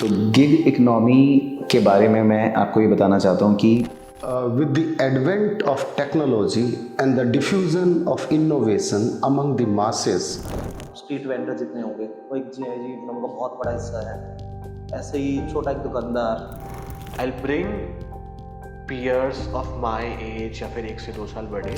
तो gig economy के बारे में मैं आपको ये बताना चाहता हूँ कि with the advent of technology and the diffusion of innovation among the masses, street vendor जितने होंगे वो एक जीआईजी इकोनॉमी का बहुत बड़ा हिस्सा है। ऐसे ही छोटा एक दुकानदार, I'll bring peers of my age या फिर 1 से 2 साल बड़े।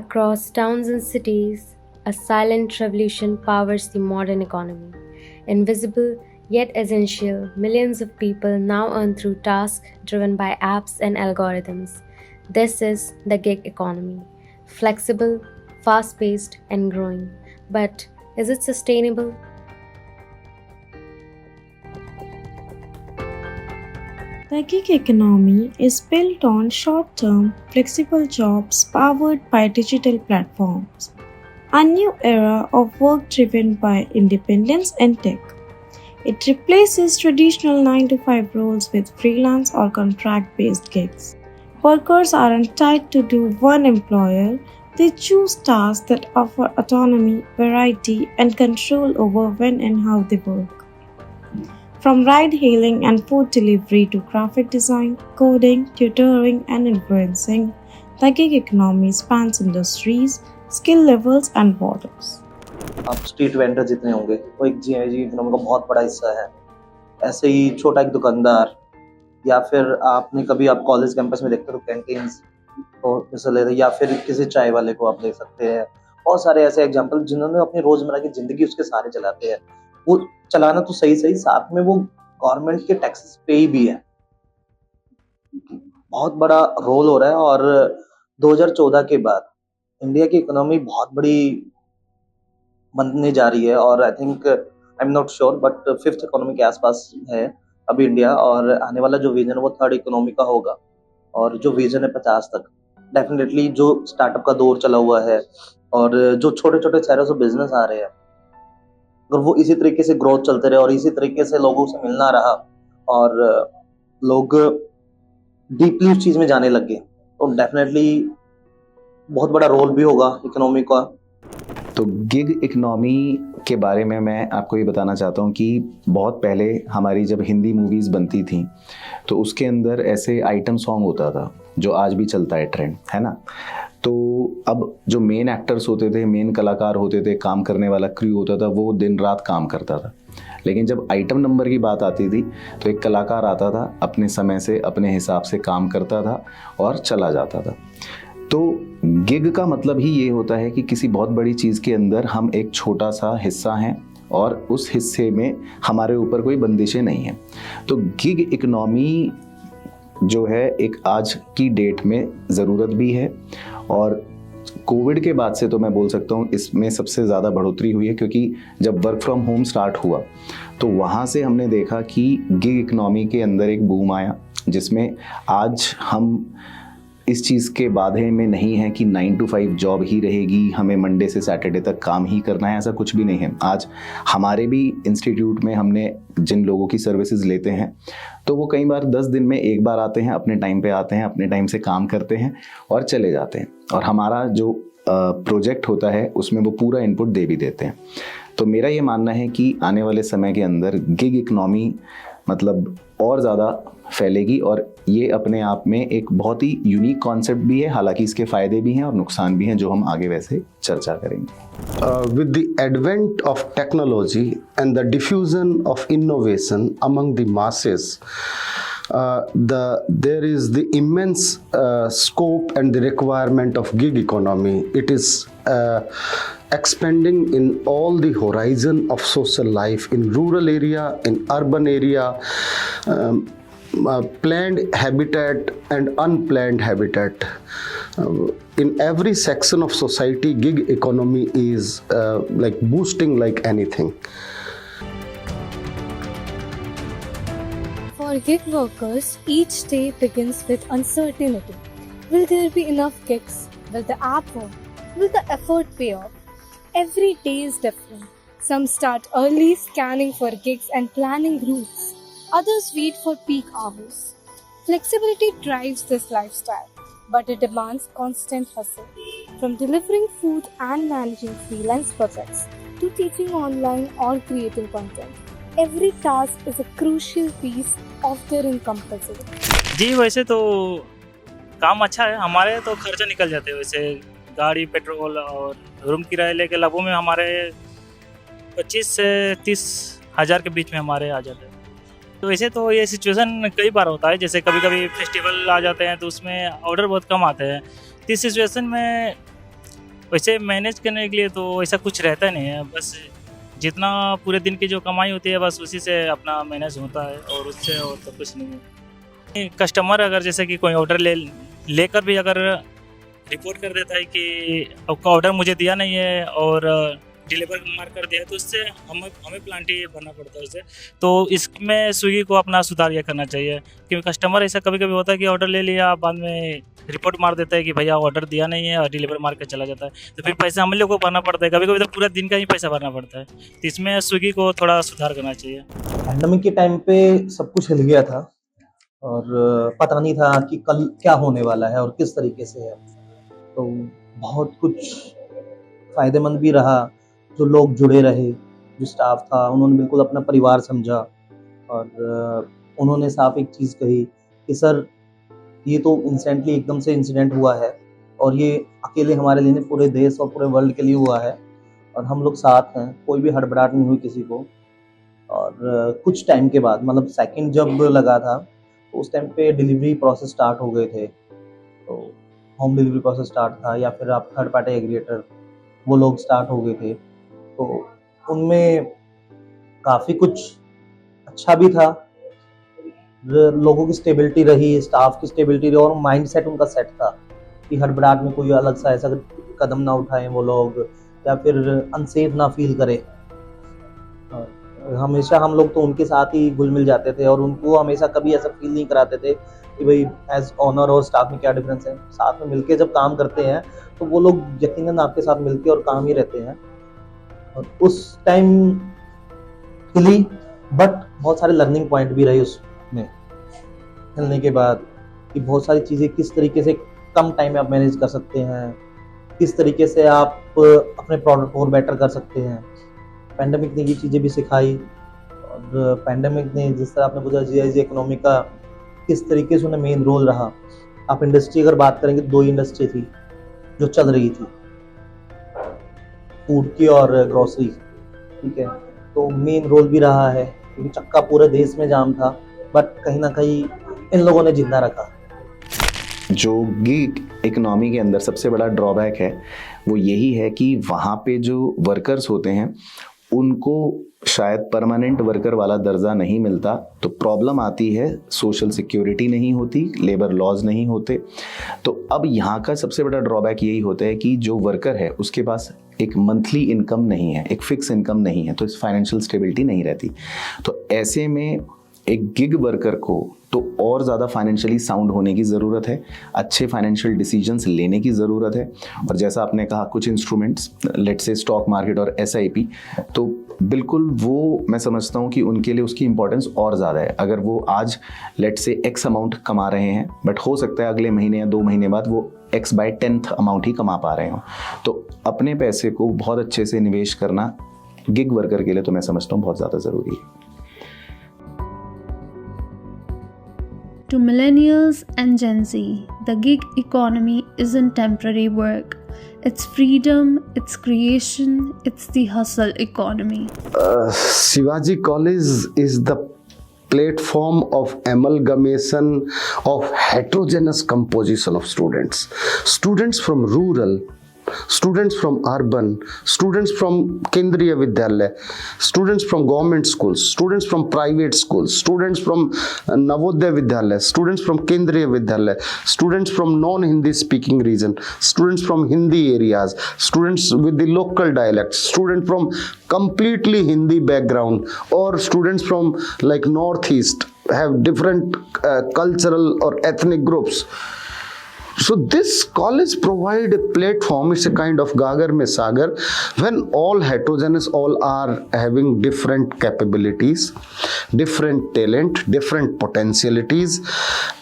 Across towns and cities, a silent revolution powers the modern economy. Invisible yet essential, millions of people now earn through tasks driven by apps and algorithms. This is the gig economy. Flexible, fast-paced, and growing. But is it sustainable? The gig economy is built on short-term, flexible jobs powered by digital platforms. A new era of work driven by independence and tech. It replaces traditional 9-to-5 roles with freelance or contract-based gigs. Workers aren't tied to one employer, they choose tasks that offer autonomy, variety, and control over when and how they work. From ride-hailing and food delivery to graphic design, coding, tutoring, and influencing, the gig economy spans industries, skill levels, and borders. आप street vendor जितने होंगे वो एक GIG economy का बहुत बड़ा हिस्सा है। ऐसे ही छोटा एक दुकानदार, या फिर आपने कभी आप कॉलेज कैंपस में देखते हो तो कैंटीन्स को हिस्सा लेते हैं, या फिर किसी चाय वाले को आप देख सकते हैं। बहुत सारे ऐसे एग्जांपल जिन्होंने अपनी रोजमर्रा की जिंदगी उसके सहारे चलाते हैं। वो चलाना तो सही सही, साथ में वो गवर्नमेंट के टैक्सेस पे भी है। बहुत बड़ा रोल हो रहा है। और 2014 के बाद इंडिया की इकोनॉमी बहुत बड़ी बनने जा रही है। और I think, I am not sure, but 5th economy के आसपास है अभी इंडिया। और आने वाला जो विजन है वो 3rd इकोनॉमी का होगा। और जो विजन है 50 तक, डेफिनेटली जो स्टार्टअप का दौर चला हुआ है और जो छोटे छोटे शहरों से बिजनेस आ रहे हैं, अगर वो इसी तरीके से ग्रोथ चलते रहे और इसी तरीके से लोगों से मिलना रहा और लोग डीपली उस चीज में जाने लग गए, तो डेफिनेटली बहुत बड़ा रोल भी होगा इकोनॉमी का। तो गिग इकोनॉमी के बारे में मैं आपको ये बताना चाहता हूँ कि बहुत पहले हमारी जब हिंदी मूवीज़ बनती थी तो उसके अंदर ऐसे आइटम सॉन्ग होता था जो आज भी चलता है, ट्रेंड है ना। तो अब जो मेन एक्टर्स होते थे, मेन कलाकार होते थे, काम करने वाला क्रू होता था, वो दिन रात काम करता था। लेकिन जब आइटम नंबर की बात आती थी तो एक कलाकार आता था, अपने समय से अपने हिसाब से काम करता था और चला जाता था। तो गिग का मतलब ही ये होता है कि किसी बहुत बड़ी चीज़ के अंदर हम एक छोटा सा हिस्सा हैं और उस हिस्से में हमारे ऊपर कोई बंदिशें नहीं हैं। तो गिग इकोनॉमी जो है एक आज की डेट में ज़रूरत भी है। और कोविड के बाद से तो मैं बोल सकता हूँ इसमें सबसे ज़्यादा बढ़ोतरी हुई है, क्योंकि जब वर्क फ्रॉम होम स्टार्ट हुआ तो वहाँ से हमने देखा कि गिग इकोनॉमी के अंदर एक बूम आया, जिसमें आज हम इस चीज़ के बाधे में नहीं है कि 9 to 5 जॉब ही रहेगी, हमें मंडे से सैटरडे तक काम ही करना है, ऐसा कुछ भी नहीं है। आज हमारे भी इंस्टीट्यूट में हमने जिन लोगों की सर्विसेज लेते हैं तो वो कई बार 10 दिन में एक बार आते हैं, अपने टाइम पे आते हैं, अपने टाइम से काम करते हैं और चले जाते हैं। और हमारा जो प्रोजेक्ट होता है उसमें वो पूरा इनपुट दे भी देते हैं। तो मेरा ये मानना है कि आने वाले समय के अंदर गिग इकोनॉमी मतलब और ज़्यादा फैलेगी और ये अपने आप में एक बहुत ही यूनिक कॉन्सेप्ट भी है। हालांकि इसके फ़ायदे भी हैं और नुकसान भी हैं, जो हम आगे वैसे चर्चा करेंगे। with the advent of technology and the diffusion of innovation among the masses, there is the immense scope and the requirement of gig economy. It is expanding in all the horizon of social life, in rural area, in urban area, planned habitat and unplanned habitat. In every section of society, gig economy is like boosting like anything. For gig workers, each day begins with uncertainty. Will there be enough gigs? Will the app work? Will the effort pay off? Every day is different. Some start early, scanning for gigs and planning routes. Others wait for peak hours. Flexibility drives this lifestyle, but it demands constant hustle. From delivering food and managing freelance projects, to teaching online or creating content. Every task is a crucial piece of their income puzzle. जी वैसे तो काम अच्छा है, हमारे तो खर्चा निकल जाते हैं, वैसे गाड़ी पेट्रोल और रूम किराए लेके लगभग में हमारे 25 से 30 हज़ार के बीच में हमारे आ जाते हैं। तो वैसे तो ये सिचुएशन कई बार होता है, जैसे कभी कभी फेस्टिवल आ जाते हैं तो उसमें ऑर्डर बहुत कम आते हैं। तो इस सिचुएशन में वैसे मैनेज करने के लिए तो ऐसा कुछ रहता नहीं है, बस जितना पूरे दिन की जो कमाई होती है बस उसी से अपना मैनेज होता है और उससे और तो कुछ नहीं है। कस्टमर अगर जैसे कि कोई ऑर्डर लेकर भी अगर रिपोर्ट कर देता है कि आपका ऑर्डर मुझे दिया नहीं है और डिलीवर मार्क कर दिया, तो उससे हमें प्लांटी भरना पड़ता है उससे। तो इसमें स्विगी को अपना सुधार ये करना चाहिए, क्योंकि कस्टमर ऐसा कभी कभी होता है कि ऑर्डर ले लिया, बाद में रिपोर्ट मार देता है कि भैया ऑर्डर दिया नहीं है और डिलीवर मार के चला जाता है, तो फिर पैसा हम लोग को भरना पड़ता है, कभी कभी तो पूरा दिन का ही पैसा भरना पड़ता है। तो इसमें स्विगी को थोड़ा सुधार करना चाहिए। पैंडेमिक के टाइम पे सब कुछ हिल गया था और पता नहीं था कि कल क्या होने वाला है और किस तरीके से है। तो बहुत कुछ फ़ायदेमंद भी रहा, जो लोग जुड़े रहे, जो स्टाफ था उन्होंने बिल्कुल अपना परिवार समझा और उन्होंने साफ एक चीज़ कही कि सर ये तो इंस्टेंटली एकदम से इंसिडेंट हुआ है और ये अकेले हमारे लिए नहीं, पूरे देश और पूरे वर्ल्ड के लिए हुआ है और हम लोग साथ हैं, कोई भी हड़बड़ाहट नहीं हुई किसी को। और कुछ टाइम के बाद मतलब सेकंड जब लगा था तो उस टाइम पे डिलीवरी प्रोसेस स्टार्ट हो गए थे, तो होम डिलीवरी प्रोसेस स्टार्ट था या फिर आप थर्ड पार्टी एग्रीगेटर वो लोग स्टार्ट हो गए थे। तो उनमें काफ़ी कुछ अच्छा भी था, लोगों की स्टेबिलिटी रही, स्टाफ की स्टेबिलिटी रही और माइंडसेट उनका सेट था कि हड़बड़ाहट में कोई अलग सा ऐसा कदम ना उठाएं वो लोग या फिर अनसेफ ना फील करें। हमेशा हम लोग तो उनके साथ ही घुल मिल जाते थे और उनको हमेशा कभी ऐसा फील नहीं कराते थे कि भाई एज ऑनर और स्टाफ में क्या डिफरेंस है। साथ में मिलके जब काम करते हैं तो वो लोग यकीनन आपके साथ मिलके और काम ही रहते हैं। और उस टाइम हिली बट बहुत सारे लर्निंग पॉइंट भी रहे उसमें हिलने के बाद कि बहुत सारी चीज़ें किस तरीके से कम टाइम में आप मैनेज कर सकते हैं, किस तरीके से आप अपने प्रोडक्ट को और बेटर कर सकते हैं। पैंडेमिक ने ये चीज़ें भी सिखाई और पैंडेमिक ने जिस तरह आपने पूछा जीआईजी इकोनॉमी का किस तरीके से उन्हें मेन रोल रहा। आप इंडस्ट्री अगर बात करेंगे, 2 इंडस्ट्री थी जो चल रही थी, फूड की और ग्रोसरी, ठीक है। तो मेन रोल भी रहा है क्योंकि चक्का पूरे देश में जाम था, बट कहीं ना कहीं इन लोगों ने जिंदा रखा। जो गिग इकोनॉमी के अंदर सबसे बड़ा ड्रॉबैक है वो यही है कि वहाँ पे जो वर्कर्स होते हैं उनको शायद परमानेंट वर्कर वाला दर्जा नहीं मिलता, तो प्रॉब्लम आती है, सोशल सिक्योरिटी नहीं होती, लेबर लॉज नहीं होते। तो अब यहाँ का सबसे बड़ा ड्रॉबैक यही होता है कि जो वर्कर है उसके पास एक मंथली इनकम नहीं है, एक फिक्स इनकम नहीं है, तो इस फाइनेंशियल स्टेबिलिटी नहीं रहती। तो ऐसे में एक गिग वर्कर को तो और ज़्यादा फाइनेंशियली साउंड होने की ज़रूरत है, अच्छे फाइनेंशियल डिसीजंस लेने की ज़रूरत है। और जैसा आपने कहा कुछ instruments, let's say stock market और SIP, तो बिल्कुल वो मैं समझता हूँ कि उनके लिए उसकी इंपॉर्टेंस और ज़्यादा है। अगर वो आज लेट्स से X अमाउंट कमा रहे हैं, बट हो सकता है अगले महीने या 2 महीने बाद वो X/10th अमाउंट ही कमा पा रहे हों, तो अपने पैसे को बहुत अच्छे से निवेश करना गिग वर्कर के लिए तो मैं समझता हूँ बहुत ज़्यादा ज़रूरी है। To millennials and Gen Z, the gig economy isn't temporary work. It's freedom, it's creation, it's the hustle economy. Shivaji College is the platform of amalgamation of heterogeneous composition of students. Students from rural, students from urban, students from Kendriya Vidyalaya, students from government schools, students from private schools, students from Navodaya Vidyalaya, students from Kendriya Vidyalaya, students from non-Hindi speaking region, students from Hindi areas, students with the local dialects, students from completely Hindi background, or students from like Northeast have different cultural or ethnic groups. So this college provide a platform, it's a kind of Gagar mein Sagar, when all heterogeneous, all are having different capabilities, different talent, different potentialities,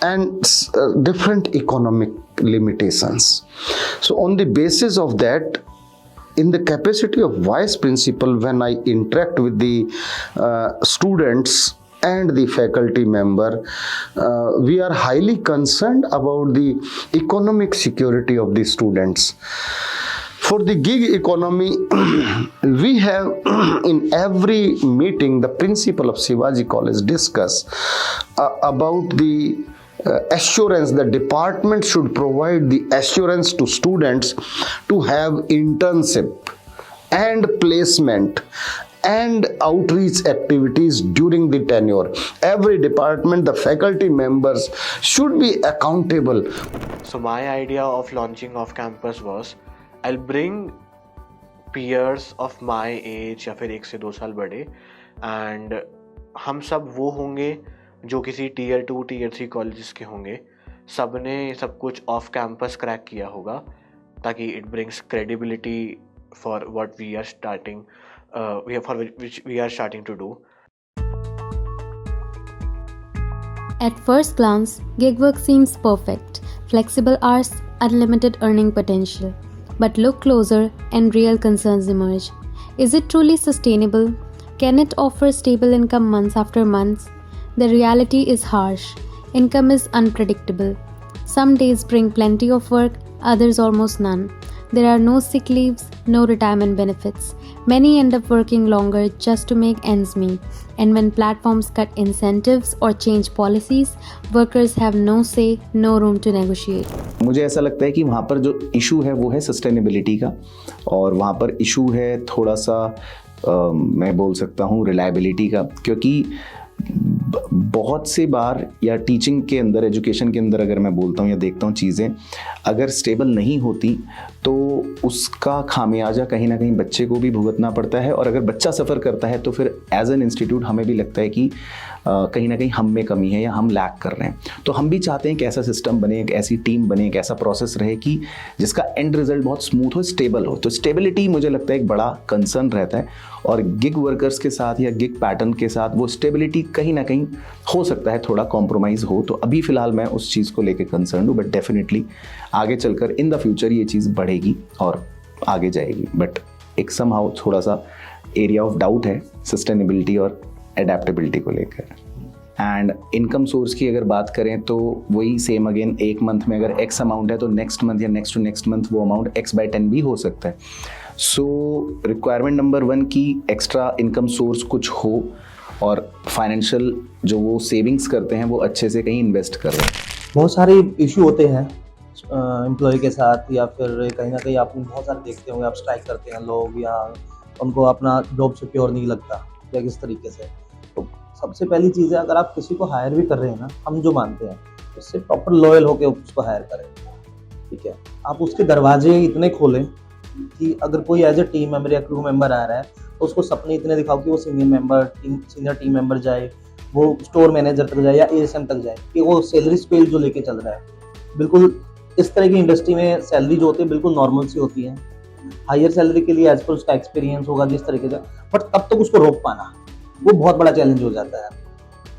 and different economic limitations. So on the basis of that, in the capacity of vice principal, when I interact with the students and the faculty member, we are highly concerned about the economic security of the students. For the gig economy, we have in every meeting the principal of Shivaji College discuss about the assurance. The department should provide the assurance to students to have internship and placement and outreach activities during the tenure. Every department, the faculty members should be accountable. So my idea of launching off campus was I'll bring peers of my age या फिर 1 से 2 साल बड़े, and हम सब वो होंगे जो किसी टीयर 2 टीयर 3 कॉलेजेस के होंगे. सब ने सब कुछ ऑफ कैंपस क्रैक किया होगा ताकि it brings credibility for what we are starting which we are starting to do. At first glance, gig work seems perfect. Flexible hours, unlimited earning potential. But look closer and real concerns emerge. Is it truly sustainable? Can it offer stable income months after months? The reality is harsh. Income is unpredictable. Some days bring plenty of work, others almost none. There are no sick leaves, no retirement benefits. Many end up working longer just to make ends meet. And when platforms cut incentives or change policies, workers have no say, no room to negotiate. मुझे ऐसा लगता है कि वहाँ पर जो issue है वो है सस्टेनेबिलिटी का, और वहाँ पर इशू है थोड़ा सा मैं बोल सकता हूँ रिलायबिलिटी का, क्योंकि बहुत से बार या टीचिंग के अंदर, एजुकेशन के अंदर अगर मैं बोलता हूँ या देखता हूँ चीज़ें अगर स्टेबल नहीं होती तो उसका खामियाजा कहीं ना कहीं बच्चे को भी भुगतना पड़ता है, और अगर बच्चा सफ़र करता है तो फिर एज एन इंस्टीट्यूट हमें भी लगता है कि कहीं ना कहीं हम में कमी है या हम लैक कर रहे हैं. तो हम भी चाहते हैं कि ऐसा सिस्टम बने, एक ऐसी टीम बने, एक ऐसा प्रोसेस रहे कि जिसका एंड रिजल्ट बहुत स्मूथ हो, स्टेबल हो. तो स्टेबिलिटी मुझे लगता है एक बड़ा कंसर्न रहता है, और गिग वर्कर्स के साथ या गिग पैटर्न के साथ वो स्टेबिलिटी कहीं ना कहीं हो सकता है थोड़ा कॉम्प्रोमाइज़ हो. तो अभी फ़िलहाल मैं उस चीज़ को लेकर कंसर्न हूँ, बट डेफिनेटली आगे चलकर इन द फ्यूचर ये चीज़ बढ़ेगी और आगे जाएगी. बट एक समहाउ थोड़ा सा एरिया ऑफ डाउट है सस्टेनेबिलिटी और एडेप्टेबिलिटी को लेकर. एंड इनकम सोर्स की अगर बात करें तो वही सेम अगेन, एक मंथ में अगर एक्स अमाउंट है तो नेक्स्ट मंथ या नेक्स्ट टू नेक्स्ट मंथ वो अमाउंट x/10 भी हो सकता है. सो रिक्वायरमेंट नंबर 1 की एक्स्ट्रा इनकम सोर्स कुछ हो, और फाइनेंशियल जो वो सेविंग्स करते हैं वो अच्छे से कहीं इन्वेस्ट कर रहे हैं. बहुत सारे इशू होते हैं एम्प्लॉय के साथ, या फिर कहीं ना कहीं आप बहुत सारे देखते होंगे, आप स्ट्राइक करते हैं लोग, या उनको अपना जॉब सिक्योर नहीं लगता या किस तरीके से. तो सबसे पहली चीज़ है, अगर आप किसी को हायर भी कर रहे हैं ना, हम जो मानते हैं उससे प्रॉपर लॉयल होकर उसको हायर करें. ठीक है, आप उसके दरवाजे इतने खोलें कि अगर कोई एज ए टीम मेंबर या क्रू मेंबर आ रहा है तो उसको सपने इतने दिखाओ कि वो सीनियर टीम मेंबर जाए, वो स्टोर मैनेजर तक जाए या एएसएम तक जाए, कि वो सैलरी स्केल जो लेके चल रहा है बिल्कुल इस तरह की इंडस्ट्री में सैलरी जो होती है बिल्कुल नॉर्मल सी होती है. हायर सैलरी के लिए एज पर उसका एक्सपीरियंस होगा जिस तरीके से, बट तब तक उसको रोक पाना वो बहुत बड़ा चैलेंज हो जाता है.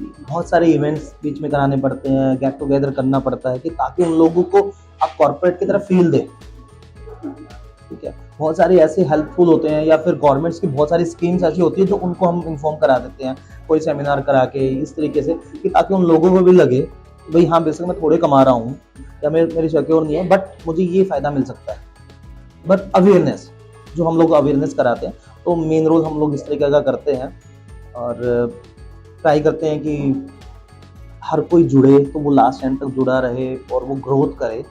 बहुत सारे इवेंट्स बीच में कराने पड़ते हैं, गेट टुगेदर करना पड़ता है कि ताकि उन लोगों को आप कॉर्पोरेट की तरफ फील दें. ठीक है, बहुत सारे ऐसे हेल्पफुल होते हैं, या फिर गवर्नमेंट्स की बहुत सारी स्कीम्स ऐसी होती है जो उनको हम इन्फॉर्म करा देते हैं, कोई सेमिनार करा के इस तरीके से, कि ताकि उन लोगों को भी लगे भाई हाँ बेसिक मैं थोड़े कमा रहा हूँ या मेरी सिक्योर नहीं है, बट मुझे ये फ़ायदा मिल सकता है. बट अवेयरनेस जो हम लोग अवेयरनेस कराते हैं, तो मेन रोल हम लोग इस तरीके का करते हैं, और ट्राई करते हैं कि हर कोई जुड़े तो वो लास्ट एंड तक जुड़ा रहे और वो ग्रोथ करे.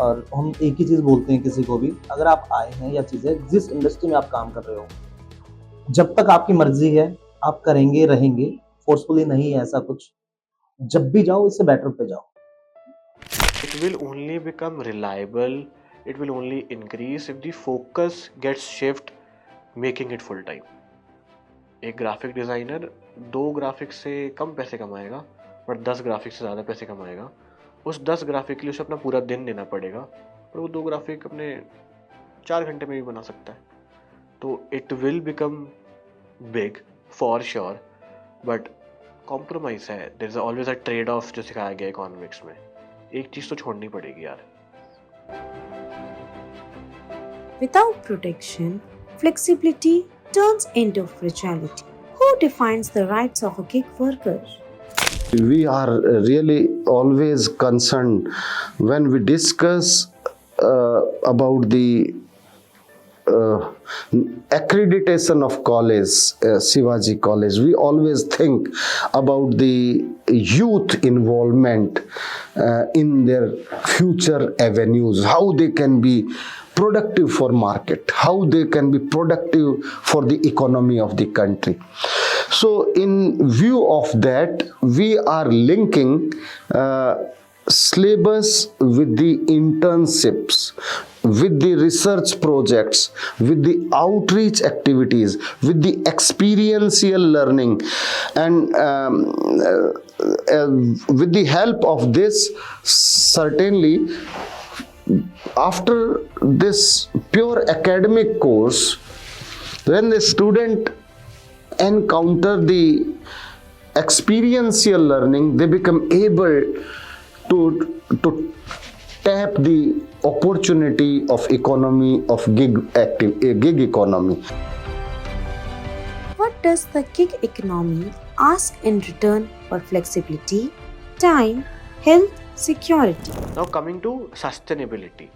और हम एक ही चीज़ बोलते हैं किसी को भी, अगर आप आए हैं या चीज़ें जिस इंडस्ट्री में आप काम कर रहे हो, जब तक आपकी मर्जी है आप करेंगे रहेंगे, फोर्सफुली नहीं है ऐसा कुछ. जब भी जाओ इससे बेटर पे जाओ. It will only become reliable, it will only increase if the focus gets shift making it full time. एक ग्राफिक डिज़ाइनर 2 ग्राफिक से कम पैसे कमाएगा बट 10 ग्राफिक से ज़्यादा पैसे कमाएगा. उस 10 ग्राफिक के लिए उसे अपना पूरा दिन देना पड़ेगा, पर वो 2 ग्राफिक अपने 4 घंटे में भी बना सकता है. तो it will become big for sure, but compromise है. There is always a trade off जो सिखाया गया इकोनॉमिक्स में. एक चीज़ तो छोड़नी पड़ेगी यार. Without protection, flexibility turns into fragility. Who defines the rights of a gig worker? We are really always concerned when we discuss about the accreditation of college, Shivaji College. We always think about the youth involvement in their future avenues, how they can be productive for market, how they can be productive for the economy of the country. So in view of that, we are linking syllabus with the internships, with the research projects, with the outreach activities, with the experiential learning, and with the help of this, certainly after this pure academic course, when the student encounter the experiential learning, they become able to tap the opportunity of economy of gig economy. What does the gig economy ask in return for flexibility, time, health, security? Now coming to sustainability,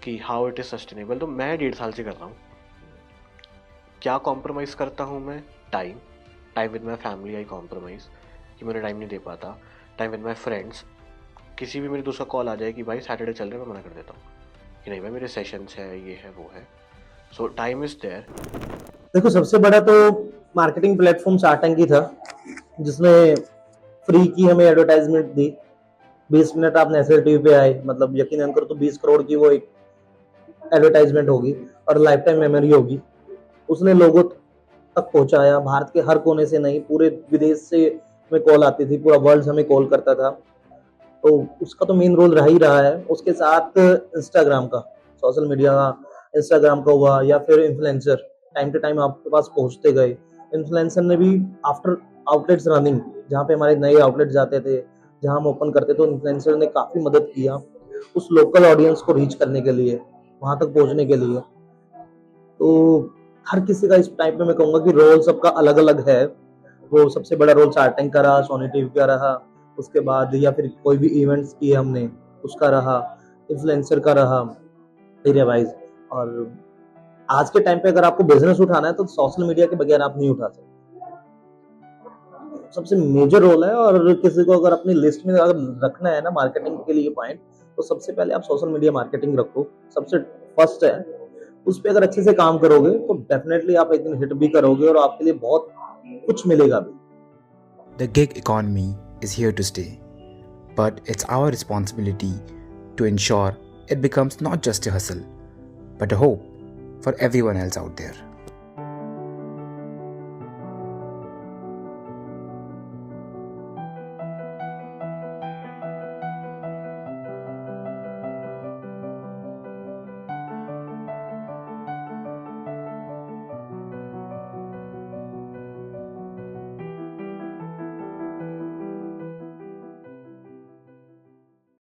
कि how it is sustainable, तो मैं 1.5 साल से कर रहा हूँ. क्या compromise करता हूँ मैं? Time with my family I compromise, कि मैंने टाइम नहीं दे पाता. टाइम विद माई फ्रेंड्स, किसी भी मेरे दोस्त का कॉल आ जाए कि भाई सैटरडे चल रहा है, मैं मना कर देता हूँ कि नहीं भाई मेरे सेशंस है, ये है वो है. So time is there. देखो, सबसे बड़ा तो मार्केटिंग प्लेटफॉर्म शार्क टैंक ही था, जिसमें फ्री की हमें एडवर्टाइजमेंट दी. 20 मिनट आप नेशनल टीवी पे आए, मतलब यकीन करो तो 20 करोड़ की वो एक एडवर्टाइजमेंट होगी और लाइफ टाइम मेमोरी होगी. उसने लोगों तक पहुंचाया, भारत के हर कोने से नहीं, पूरे विदेश से हमें कॉल आती थी, पूरा वर्ल्ड हमें कॉल करता था. तो उसका तो मेन रोल रह ही रहा है. उसके साथ इंस्टाग्राम का, सोशल मीडिया का, इंस्टाग्राम का हुआ, या फिर इन्फ्लुएंसर टाइम टू टाइम आपके पास पहुंचते गए. इन्फ्लुएंसर ने भी आफ्टर आउटलेट्स रनिंग, जहाँ पे हमारे नए आउटलेट जाते थे, जहाँ हम ओपन करते, तो इन्फ्लुएंसर ने काफ़ी मदद किया उस लोकल ऑडियंस को रीच करने के लिए, वहाँ तक पहुँचने के लिए. तो हर किसी का इस टाइप में मैं कहूँगा कि रोल सबका अलग अलग है. वो सबसे बड़ा रोल शार्क टैंक का रहा, सोनी टीवी का रहा, उसके बाद या फिर कोई भी इवेंट्स किए हमने उसका रहा, इन्फ्लुएंसर का रहा एरिया वाइज. और आज के टाइम पे अगर आपको बिजनेस उठाना है तो सोशल मीडिया के बगैर आप नहीं उठा सकते. सबसे मेजर रोल है. और किसी को अगर अपनी लिस्ट में अगर रखना है ना मार्केटिंग के लिए पॉइंट, तो सबसे पहले आप सोशल मीडिया मार्केटिंग रखो, सबसे फर्स्ट है. उस पर अगर अच्छे से काम करोगे तो डेफिनेटली आप एक दिन हिट भी करोगे और आपके लिए बहुत कुछ मिलेगा भी. The gig economy is here to stay, but it's our responsibility to ensure it becomes not just a hustle, but a hope for everyone else out there.